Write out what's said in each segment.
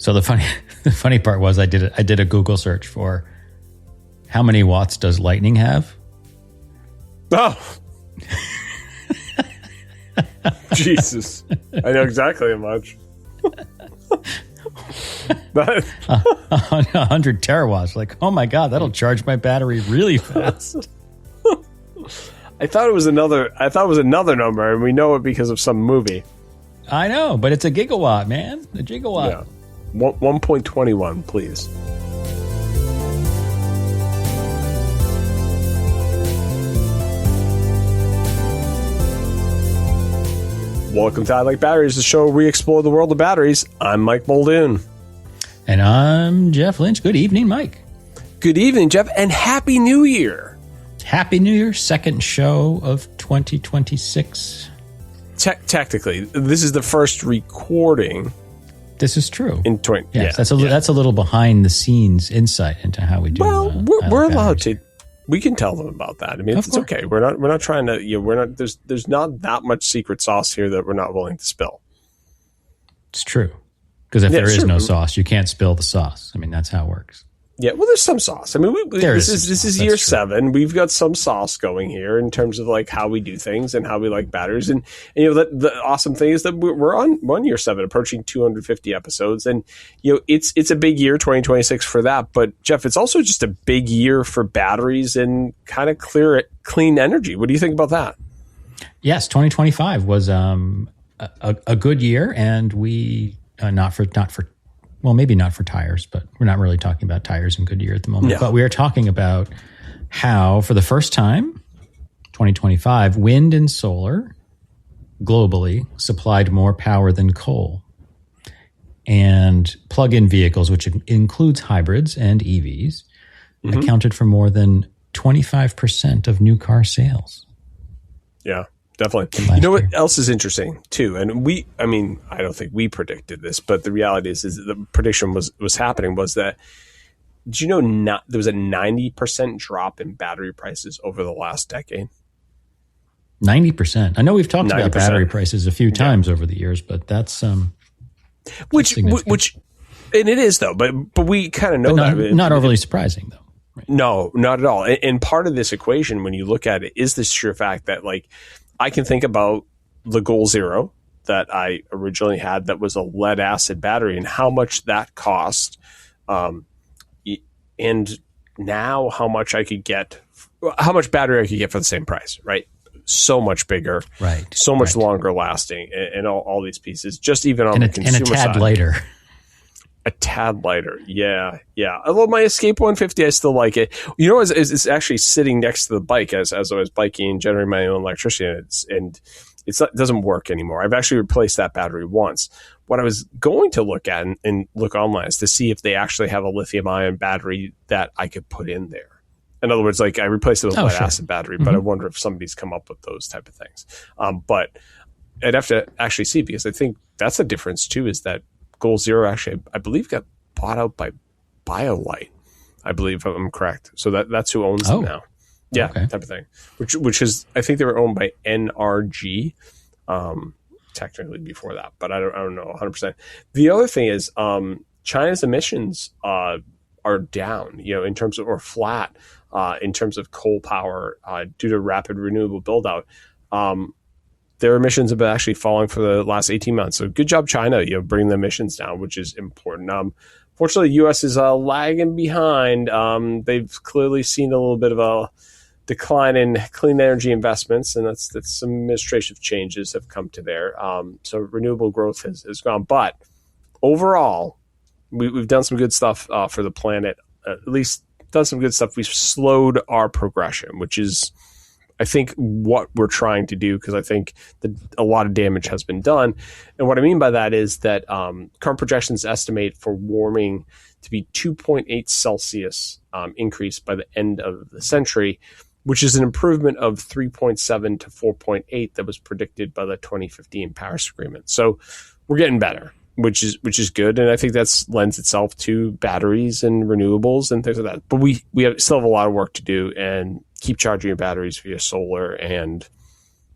So the funny part was I did a Google search for how many watts does lightning have? Oh. Jesus. I know exactly how much. 100 terawatts. Like, oh my God, that'll charge my battery really fast. I thought it was another number, and we know it because of some movie. I know, but it's a gigawatt, man. A gigawatt. Yeah. 1.21, please. Welcome to I Like Batteries, the show where we explore the world of batteries. I'm Mike Muldoon. And I'm Jeff Lynch. Good evening, Mike. Good evening, Jeff, and Happy New Year. Happy New Year, second show of 2026. Technically, this is the first recording. This is true. In 20, yes, yeah, that's a little behind the scenes insight into how we do. Well, we're allowed to. We can tell them about that. I mean, it's okay. We're not trying to. We're not. There's not that much secret sauce here that we're not willing to spill. It's true, because if there is no sauce, you can't spill the sauce. I mean, that's how it works. Yeah, well, there's some sauce. I mean, this is year 7. We've got some sauce going here in terms of like how we do things and how we like batteries. And you know, the awesome thing is that we're on year 7, approaching 250 episodes, and you know, it's a big year, 2026 for that. But Jeff, it's also just a big year for batteries and kind of clean energy. What do you think about that? Yes, 2025 was a good year, and we not for. Well, maybe not for tires, but we're not really talking about tires in Goodyear at the moment. No. But we are talking about how, for the first time, 2025, wind and solar globally supplied more power than coal. And plug-in vehicles, which includes hybrids and EVs, accounted for more than 25% of new car sales. Yeah. Definitely. You know what else is interesting too? And I don't think we predicted this, but the reality is the prediction was happening was that, did you know there was a 90% drop in battery prices over the last decade? 90%. I know we've talked about battery prices a few times over the years, but that's which and it is though, but we kind of know that. Not overly surprising though. Right? No, not at all. And part of this equation, when you look at it, is the sheer fact that like, I can think about the Goal Zero that I originally had that was a lead acid battery and how much that cost. And now how much battery I could get for the same price, right? So much bigger, right? So much longer lasting and all these pieces, just even on the consumer side. And a tad lighter. A tad lighter. Yeah. Although my Escape 150, I still like it. You know, it's actually sitting next to the bike as I was biking and generating my own electricity, and it doesn't work anymore. I've actually replaced that battery once. What I was going to look at and look online is to see if they actually have a lithium ion battery that I could put in there. In other words, like I replaced it with a lead acid battery, but I wonder if somebody's come up with those type of things. But I'd have to actually see, because I think that's the difference too, is that Goal Zero actually, I believe, got bought out by BioLite, I believe, if I'm correct. So that's who owns them now. Yeah, type of thing. Which is, I think they were owned by NRG, technically before that, but I don't know 100%. The other thing is China's emissions are down, you know, in terms of, or flat in terms of coal power due to rapid renewable build out. Their emissions have been actually falling for the last 18 months. So good job, China, you know, bringing the emissions down, which is important. Fortunately, the U.S. is lagging behind. They've clearly seen a little bit of a decline in clean energy investments, and that's some administrative changes have come to there. So renewable growth has gone. But overall, we've done some good stuff for the planet, at least done some good stuff. We've slowed our progression, which is, I think, what we're trying to do, because I think that a lot of damage has been done. And what I mean by that is that current projections estimate for warming to be 2.8 Celsius increase by the end of the century, which is an improvement of 3.7 to 4.8 that was predicted by the 2015 Paris Agreement. So we're getting better, which is good. And I think that lends itself to batteries and renewables and things like that. But we still have a lot of work to do, and keep charging your batteries via solar and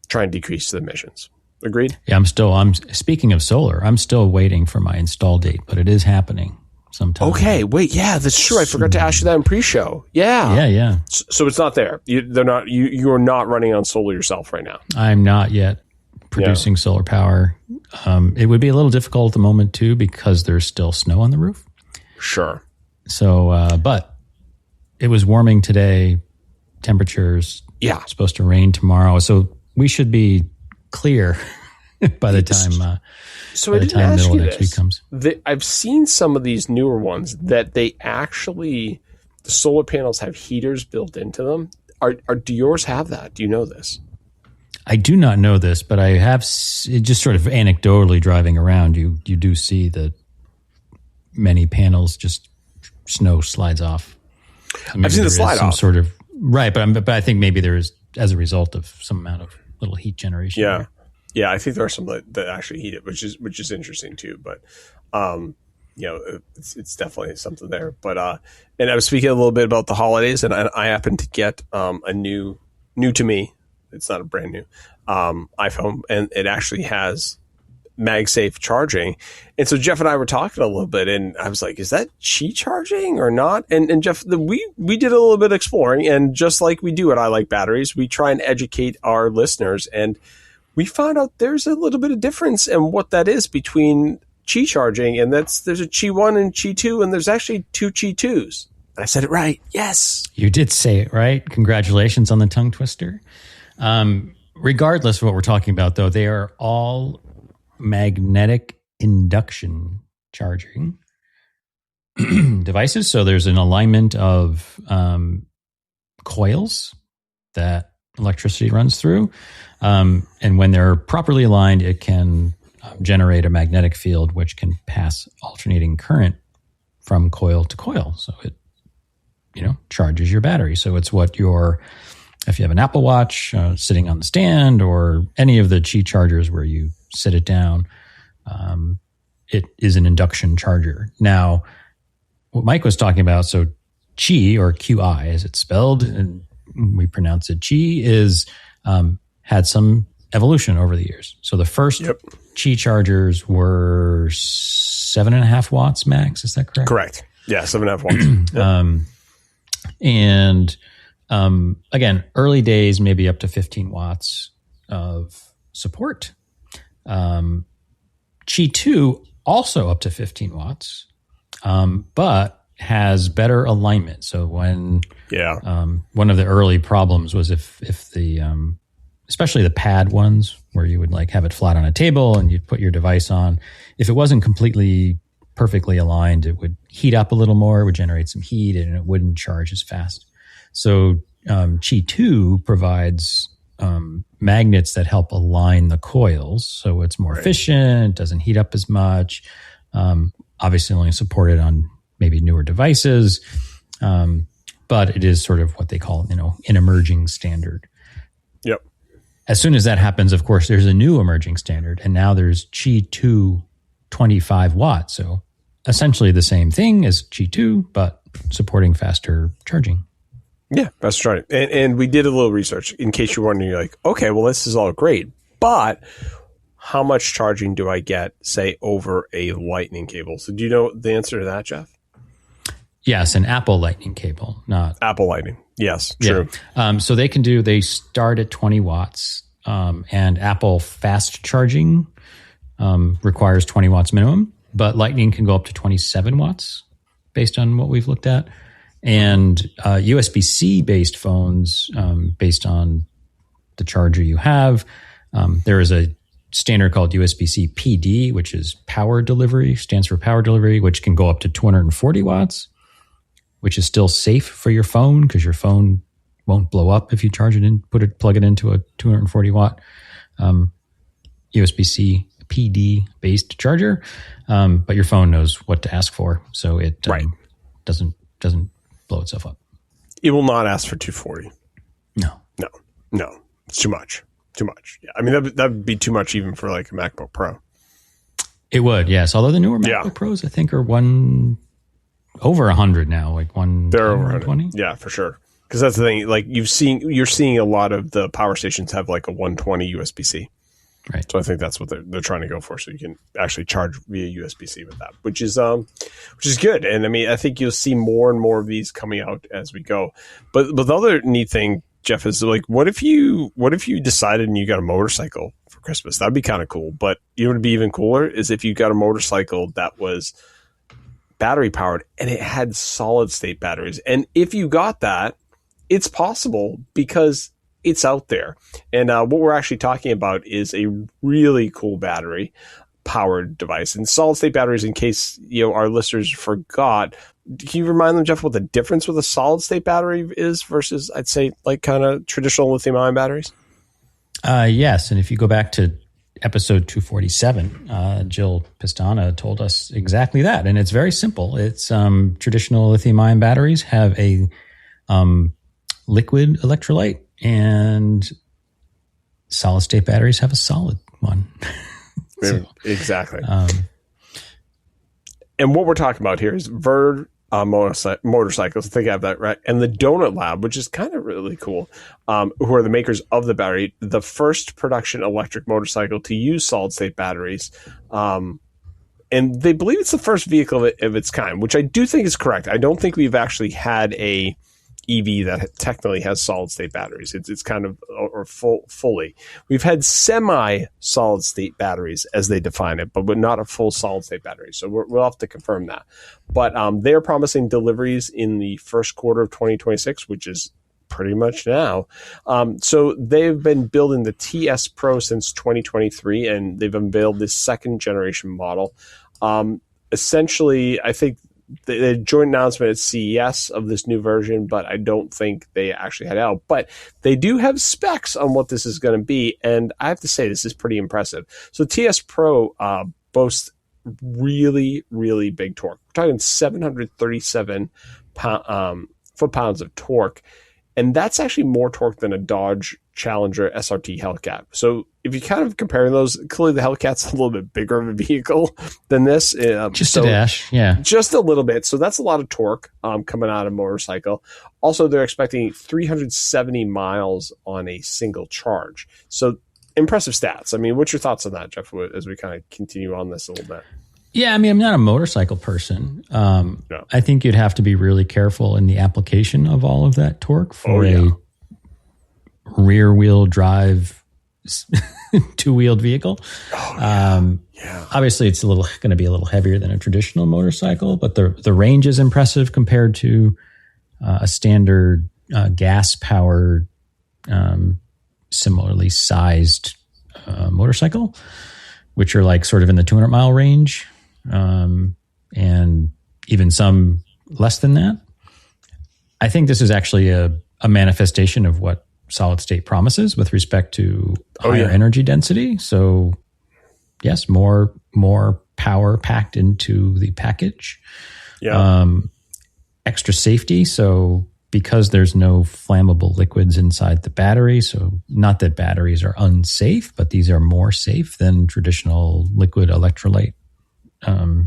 try and decrease the emissions. Agreed. Yeah, I'm speaking of solar, I'm still waiting for my install date, but it is happening sometime. Okay, wait, yeah, that's true. I forgot to ask you that in pre-show. Yeah. Yeah. So it's not there. You're not running on solar yourself right now. I'm not yet producing solar power. It would be a little difficult at the moment too, because there's still snow on the roof. Sure. So, but it was warming today, temperatures. Yeah. Supposed to rain tomorrow. So we should be clear by the time middle of next week comes. I've seen some of these newer ones that they the solar panels have heaters built into them. Do yours have that? Do you know this? I do not know this, but I have just sort of anecdotally driving around. You do see that many panels just snow slides off. So I've seen the slide off. Sort of right, but I think maybe there is as a result of some amount of little heat generation. Yeah. Yeah, I think there are some that actually heat it, which is interesting too. But it's definitely something there. But and I was speaking a little bit about the holidays, and I happened to get a new to me. It's not a brand new iPhone, and it actually has MagSafe charging. And so Jeff and I were talking a little bit, and I was like, "Is that Qi charging or not?" And Jeff, we did a little bit of exploring, and just like we do at I Like Batteries, we try and educate our listeners, and we found out there's a little bit of difference in what that is between Qi charging, and there's a Qi 1 and Qi 2, and there's actually two Qi 2s. I said it right. Yes. You did say it right. Congratulations on the tongue twister. Regardless of what we're talking about, though, they are all magnetic induction charging devices. So there's an alignment of coils that electricity runs through. And when they're properly aligned, it can generate a magnetic field which can pass alternating current from coil to coil. So it, charges your battery. So it's what if you have an Apple Watch sitting on the stand or any of the Qi chargers where you sit it down, it is an induction charger. Now, what Mike was talking about, so Qi or QI as it's spelled, and we pronounce it Qi, is had some evolution over the years. So the first Qi chargers were 7.5 watts max. Is that correct? Correct. Yeah, 7.5 watts. And again, early days, maybe up to 15 watts of support. Qi 2 also up to 15 watts, but has better alignment. So when one of the early problems was if the especially the pad ones where you would have it flat on a table and you'd put your device on, if it wasn't completely perfectly aligned, it would heat up a little more, it would generate some heat, and it wouldn't charge as fast. So Qi 2 provides magnets that help align the coils, so it's more efficient, doesn't heat up as much. Obviously only supported on maybe newer devices, but it is sort of what they call, an emerging standard. Yep. As soon as that happens, of course, there's a new emerging standard, and now there's Qi 2 25 watts. So essentially the same thing as Qi 2, but supporting faster charging. Yeah, that's right. And we did a little research in case you're wondering, you're like, okay, well, this is all great, but how much charging do I get, say, over a lightning cable? So do you know the answer to that, Jeff? Yes, an Apple Lightning cable, not Apple Lightning. Yes, true. Yeah. So they start at 20 watts, and Apple fast charging requires 20 watts minimum, but Lightning can go up to 27 watts based on what we've looked at. And USB-C based phones, based on the charger you have, there is a standard called USB-C PD, which is power delivery, stands for power delivery, which can go up to 240 watts, which is still safe for your phone because your phone won't blow up if you charge it in, plug it into a 240 watt USB-C PD based charger. But your phone knows what to ask for, so it doesn't blow itself up. It will not ask for 240. No. It's too much. Yeah. I mean, that would be too much even for like a MacBook Pro. It would, yes. Although the newer MacBook Pros, I think, are over 100 now, like they're over 120. Yeah, for sure. Because that's the thing. Like you're seeing a lot of the power stations have like a 120 USB-C. Right. So I think that's what they're trying to go for. So you can actually charge via USB-C with that, which is good. And I mean, I think you'll see more and more of these coming out as we go. But the other neat thing, Jeff, is like, what if you decided and you got a motorcycle for Christmas? That'd be kind of cool. But you know what would be even cooler is if you got a motorcycle that was battery powered and it had solid state batteries. And if you got that, it's possible because it's out there. And what we're actually talking about is a really cool battery powered device. And solid state batteries, in case our listeners forgot, can you remind them, Jeff, what the difference with a solid state battery is versus, I'd say, like kind of traditional lithium ion batteries? Yes. And if you go back to episode 247, Jill Pistana told us exactly that. And it's very simple. It's traditional lithium ion batteries have a liquid electrolyte, and solid state batteries have a solid one. So, exactly. And what we're talking about here is Verge motorcycles. I think I have that right. And the Donut Lab, which is kind of really cool, who are the makers of the battery, the first production electric motorcycle to use solid state batteries. And they believe it's the first vehicle of its kind, which I do think is correct. I don't think we've actually had a EV that technically has solid state batteries. It's kind of, or fully. We've had semi solid state batteries as they define it, but not a full solid state battery. So we'll have to confirm that. But they are promising deliveries in the first quarter of 2026, which is pretty much now. So they've been building the TS Pro since 2023, and they've unveiled this second generation model. Essentially, I think the joint announcement at CES of this new version, but I don't think they actually had out. But they do have specs on what this is going to be, and I have to say this is pretty impressive. So TS Pro boasts really, really big torque. We're talking 737 foot-pounds of torque, and that's actually more torque than a Dodge Challenger SRT Hellcat. So if you kind of comparing those, clearly the Hellcat's a little bit bigger of a vehicle than this. Just a dash, yeah. Just a little bit. So that's a lot of torque coming out of a motorcycle. Also, they're expecting 370 miles on a single charge. So impressive stats. I mean, what's your thoughts on that, Jeff, as we kind of continue on this a little bit? Yeah, I mean, I'm not a motorcycle person. No. I think you'd have to be really careful in the application of all of that torque for a rear-wheel drive two-wheeled vehicle. Obviously, it's going to be a little heavier than a traditional motorcycle, but the range is impressive compared to a standard gas-powered, similarly sized motorcycle, which are like sort of in the 200-mile range, and even some less than that. I think this is actually a manifestation of what solid state promises with respect to higher energy density. So yes, more power packed into the package. Extra safety. So because there's no flammable liquids inside the battery, so not that batteries are unsafe, but these are more safe than traditional liquid electrolyte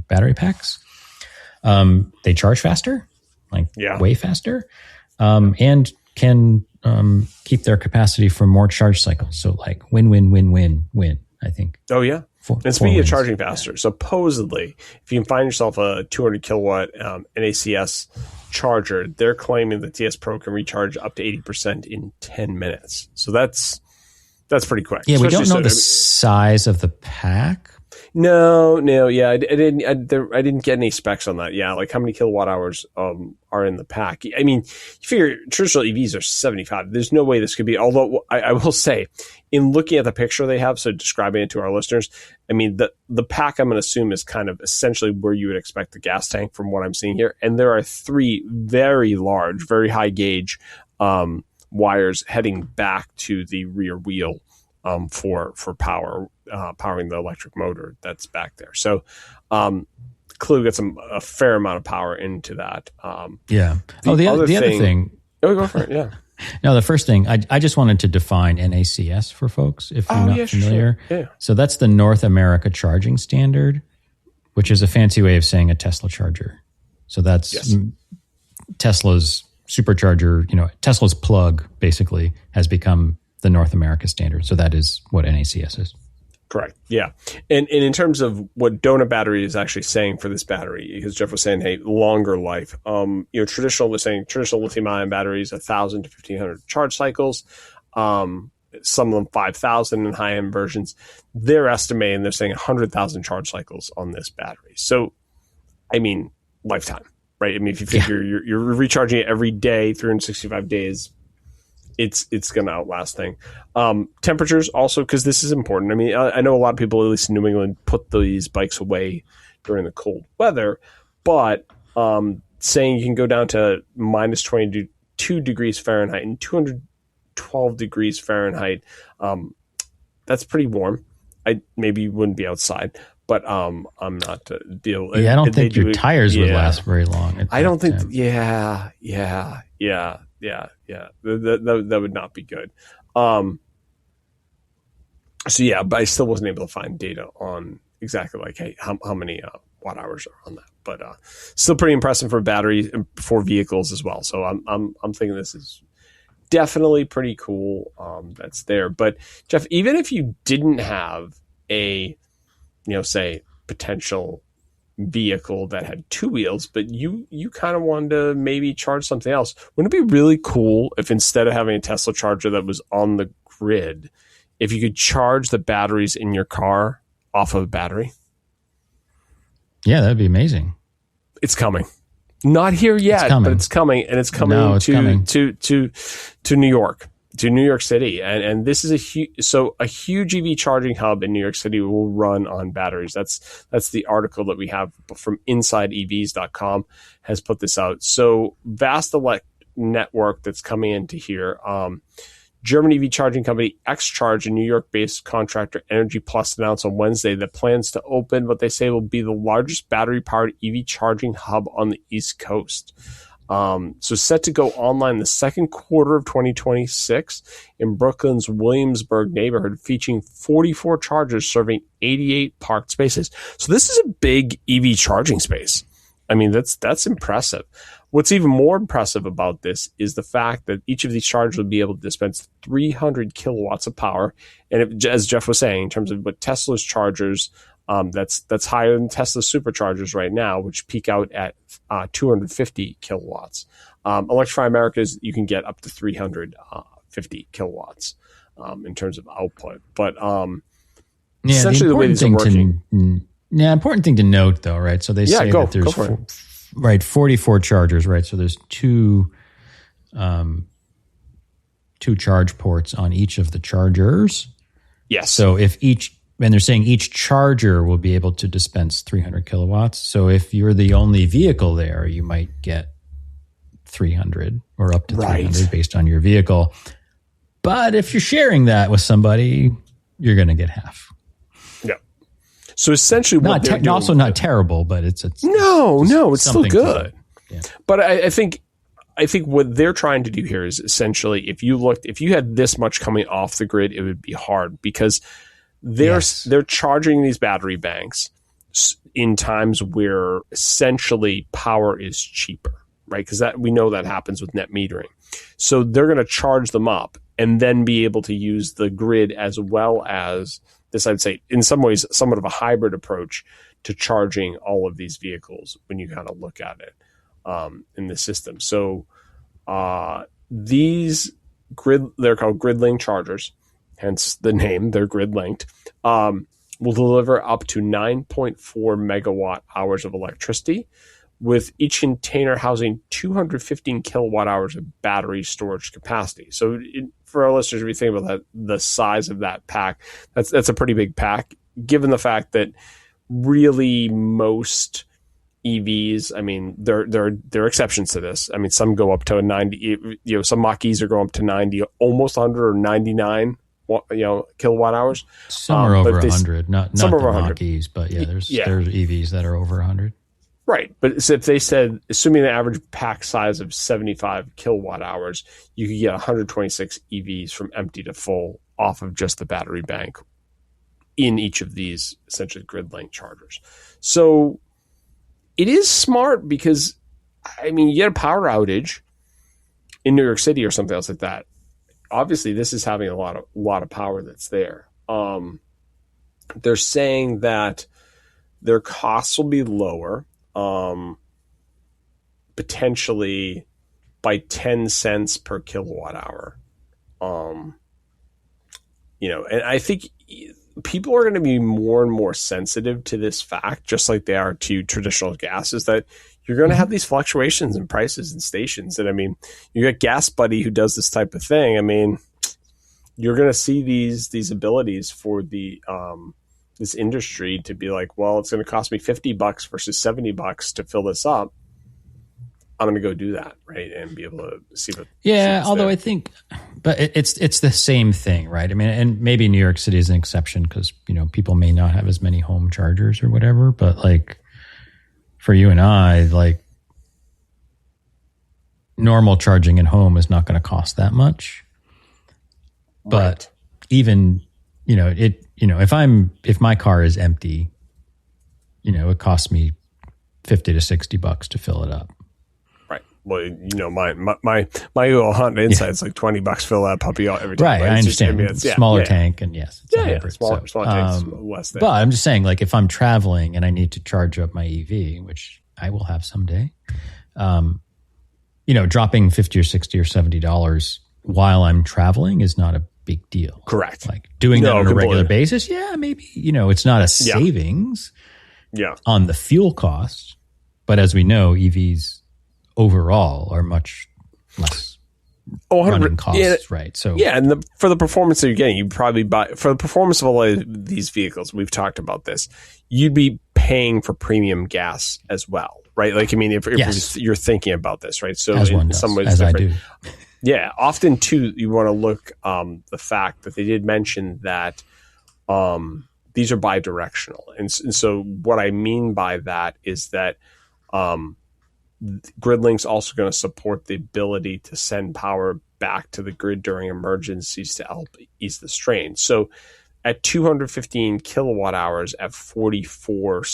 battery packs. They charge faster, way faster, and can keep their capacity for more charge cycles. So win, I think. Oh, yeah. And speaking of charging faster, supposedly, if you can find yourself a 200 kilowatt NACS charger, they're claiming the TS Pro can recharge up to 80% in 10 minutes. So that's pretty quick. Yeah, we don't know the size of the pack. No, yeah, I didn't get any specs on that. Yeah, like how many kilowatt hours are in the pack? I mean, you figure traditional EVs are 75. There's no way this could be. Although I will say, in looking at the picture they have, so describing it to our listeners, I mean the pack I'm going to assume is kind of essentially where you would expect the gas tank from what I'm seeing here, and there are 3 very large, very high gauge wires heading back to the rear wheel for powering the electric motor that's back there. So clearly gets a fair amount of power into that. The other thing. Oh, go for it. Yeah. No, the first thing, I just wanted to define NACS for folks if you're not familiar. Sure. Yeah. So that's the North America Charging Standard, which is a fancy way of saying a Tesla charger. So that's Tesla's supercharger, Tesla's plug basically has become the North America standard. So that is what NACS is. Correct. Yeah. And in terms of what Donut Battery is actually saying for this battery, because Jeff was saying, hey, longer life. Traditional lithium ion batteries, 1,000 to 1,500 charge cycles. Some of them 5,000 in high end versions. They're estimating, they're saying 100,000 charge cycles on this battery. So, I mean, lifetime, right? I mean, if you figure you're recharging it every day, 365 days, it's going to outlast thing. Temperatures also, because this is important. I mean, I know a lot of people, at least in New England, put these bikes away during the cold weather, but saying you can go down to minus 22 degrees Fahrenheit and 212 degrees Fahrenheit, that's pretty warm. Maybe you wouldn't be outside, but I'm not deal. Yeah, I don't think your tires would last very long. I don't think. Yeah. That would not be good. So yeah, but I still wasn't able to find data on exactly like, hey, how many watt hours are on that. But still pretty impressive for battery for vehicles as well. So I'm thinking this is definitely pretty cool. That's there. But Jeff, even if you didn't have a, say potential vehicle that had two wheels, but you kind of wanted to maybe charge something else, wouldn't it be really cool if instead of having a Tesla charger that was on the grid, if you could charge the batteries in your car off of a battery? Yeah, that'd be amazing. It's coming. Not here yet, but it's coming, and it's coming to New York. To New York City, and this is a huge EV charging hub in New York City will run on batteries. That's the article that we have from InsideEVs.com has put this out. So vast network that's coming into here. German EV charging company XCharge, a New York-based contractor, Energy Plus, announced on Wednesday that plans to open what they say will be the largest battery-powered EV charging hub on the East Coast. So set to go online the second quarter of 2026 in Brooklyn's Williamsburg neighborhood, featuring 44 chargers serving 88 parked spaces. So this is a big EV charging space. I mean, that's impressive. What's even more impressive about this is the fact that each of these chargers will be able to dispense 300 kilowatts of power. And as Jeff was saying, in terms of what Tesla's chargers, that's higher than Tesla's superchargers right now, which peak out at 250 kilowatts. Electrify America's, you can get up to 350 kilowatts in terms of output. But essentially the way these are working. Important thing to note, though, right? So they say that there's 44 chargers, right? So there's two charge ports on each of the chargers. Yes. So and they're saying each charger will be able to dispense 300 kilowatts. So if you're the only vehicle there, you might get 300 or up to 300 based on your vehicle. But if you're sharing that with somebody, you're going to get half. Yeah. So essentially, also not terrible, but it's it's still good. Yeah. But I think what they're trying to do here is essentially, if you had this much coming off the grid, it would be hard because they're charging these battery banks in times where essentially power is cheaper, right? Because we know that happens with net metering. So they're going to charge them up and then be able to use the grid as well as this, I'd say, in some ways, somewhat of a hybrid approach to charging all of these vehicles when you kind of look at it in the system. So these they're called grid-linked chargers, hence the name, they're grid-linked, will deliver up to 9.4 megawatt hours of electricity, with each container housing 215 kilowatt hours of battery storage capacity. So for our listeners, if you think about that, the size of that pack, that's a pretty big pack, given the fact that really most EVs, I mean, there are exceptions to this. I mean, some go up to 90, some Mach-E's are going up to 90, almost 100 or 99 kilowatt hours. Some are over 100, not the Mach-E's, but there's EVs that are over 100. Right. But so if they said, assuming the average pack size of 75 kilowatt hours, you could get 126 EVs from empty to full off of just the battery bank in each of these essentially grid-linked chargers. So it is smart because, I mean, you get a power outage in New York City or something else like that. Obviously, this is having a lot of power that's there. they're saying that their costs will be lower, potentially by 10 cents per kilowatt hour. And I think people are going to be more and more sensitive to this fact, just like they are to traditional gas, is that you're going to have these fluctuations in prices and stations. And I mean, you got Gas Buddy who does this type of thing. I mean, you're going to see these abilities for the this industry to be like, well, it's going to cost me $50 versus $70 to fill this up. I'm going to go do that, right, and be able to see what. Yeah, although there. I think, but it's the same thing, right? I mean, and maybe New York City is an exception because people may not have as many home chargers or whatever. But like for you and I, like normal charging at home is not going to cost that much. But right. Even if my car is empty, it costs me $50 to $60 to fill it up. Well, my little Honda Insight is like $20 fill that puppy out every time. Right, I understand. It's smaller tank, and yes, it's a hybrid. Smaller tank, less than. But I'm just saying, like, if I'm traveling and I need to charge up my EV, which I will have someday, dropping $50 or $60 or $70 while I'm traveling is not a big deal. Correct. Like doing that on a regular basis, maybe it's not a savings, on the fuel cost, but as we know, EVs overall are much less running costs, right? So and for the performance that you're getting, you probably buy for the performance of all of these vehicles. We've talked about this. You'd be paying for premium gas as well, right? Like, I mean, if you're thinking about this, right? So in some ways, I do. Yeah, often too, you want to look the fact that they did mention that these are bidirectional, and so what I mean by that is that. GridLink's also going to support the ability to send power back to the grid during emergencies to help ease the strain. So at 215 kilowatt hours at 44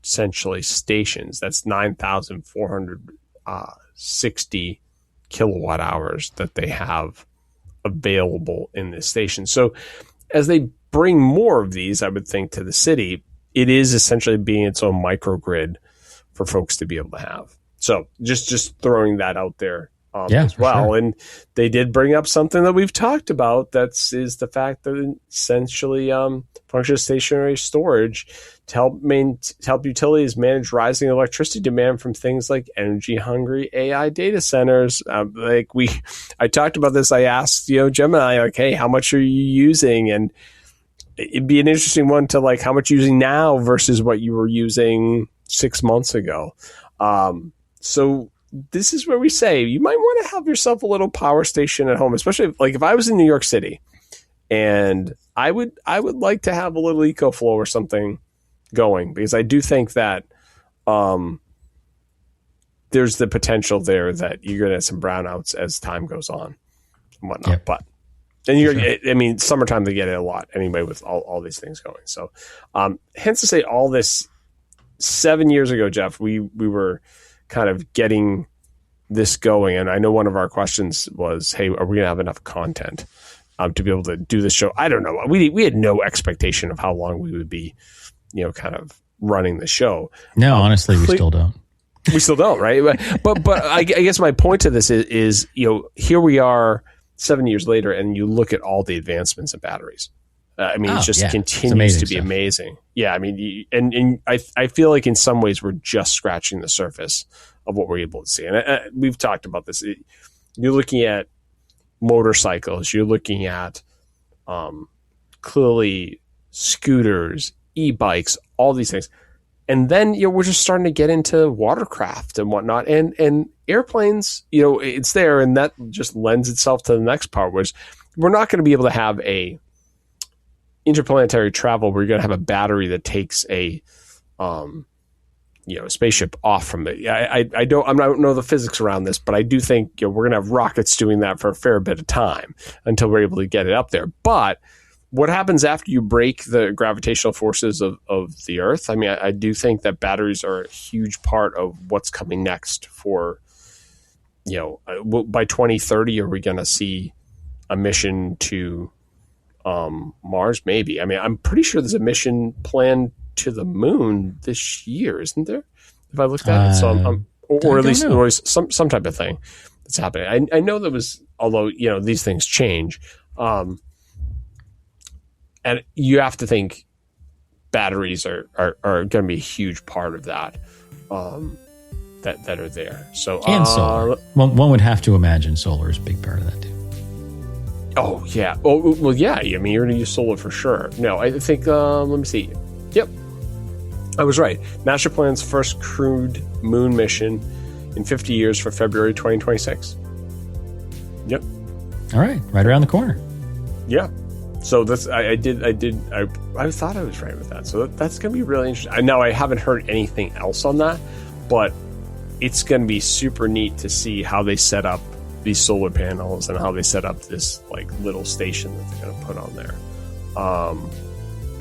essentially stations, that's 9,460 kilowatt hours that they have available in this station. So as they bring more of these, I would think, to the city, it is essentially being its own microgrid for folks to be able to have. So just throwing that out there as well. Sure. And they did bring up something that we've talked about. Is the fact that essentially functions stationary storage to help utilities manage rising electricity demand from things like energy hungry AI data centers. I talked about this. I asked Gemini, like, hey, how much are you using? And it'd be an interesting one to like how much you're using now versus what you were using 6 months ago. So this is where we say you might want to have yourself a little power station at home, especially like if I was in New York City and I would like to have a little EcoFlow or something going, because I do think that there's the potential there that you're going to have some brownouts as time goes on and whatnot. Yep. But and summertime they get it a lot anyway with all these things going. So hence to say all this 7 years ago, Jeff, we were kind of getting this going. And I know one of our questions was, hey, are we going to have enough content to be able to do this show? I don't know. We had no expectation of how long we would be, kind of running the show. No, honestly, we still don't. We still don't, right? But I guess my point to this is, here we are 7 years later, and you look at all the advancements in batteries. It just continues to be amazing. Yeah, I mean, and I feel like in some ways we're just scratching the surface of what we're able to see. And we've talked about this. You're looking at motorcycles. You're looking at clearly scooters, e-bikes, all these things. And then, we're just starting to get into watercraft and whatnot. And airplanes, it's there. And that just lends itself to the next part, which we're not going to be able to have a interplanetary travel where you're going to have a battery that takes a spaceship off from it. I don't know the physics around this, but I do think we're going to have rockets doing that for a fair bit of time until we're able to get it up there. But what happens after you break the gravitational forces of the Earth? I mean, I do think that batteries are a huge part of what's coming next for, by 2030, are we going to see a mission to Mars, maybe. I mean, I'm pretty sure there's a mission planned to the moon this year, isn't there? If I looked at it, so or at least some type of thing that's happening. I know there was, although these things change, and you have to think batteries are going to be a huge part of that. That are there. So and solar. One would have to imagine solar is a big part of that too. Oh yeah. Oh well, yeah. I mean, you're going to use solar for sure. No, I think. Let me see. Yep, I was right. NASA plans first crewed moon mission in 50 years for February 2026. Yep. All right, right around the corner. Yeah. So that's I thought I was right with that. So that's going to be really interesting. Now I haven't heard anything else on that, but it's going to be super neat to see how they set up these solar panels and how they set up this like little station that they're going to put on there.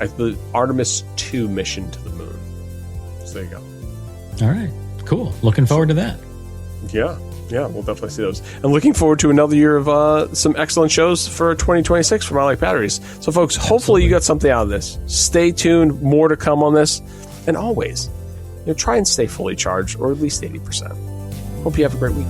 The Artemis 2 mission to the moon. So there you go. All right, cool. Looking forward to that. Yeah, we'll definitely see those. And looking forward to another year of some excellent shows for 2026 from I Like Batteries. So folks, hopefully you got something out of this. Stay tuned. More to come on this. And always, try and stay fully charged, or at least 80%. Hope you have a great week.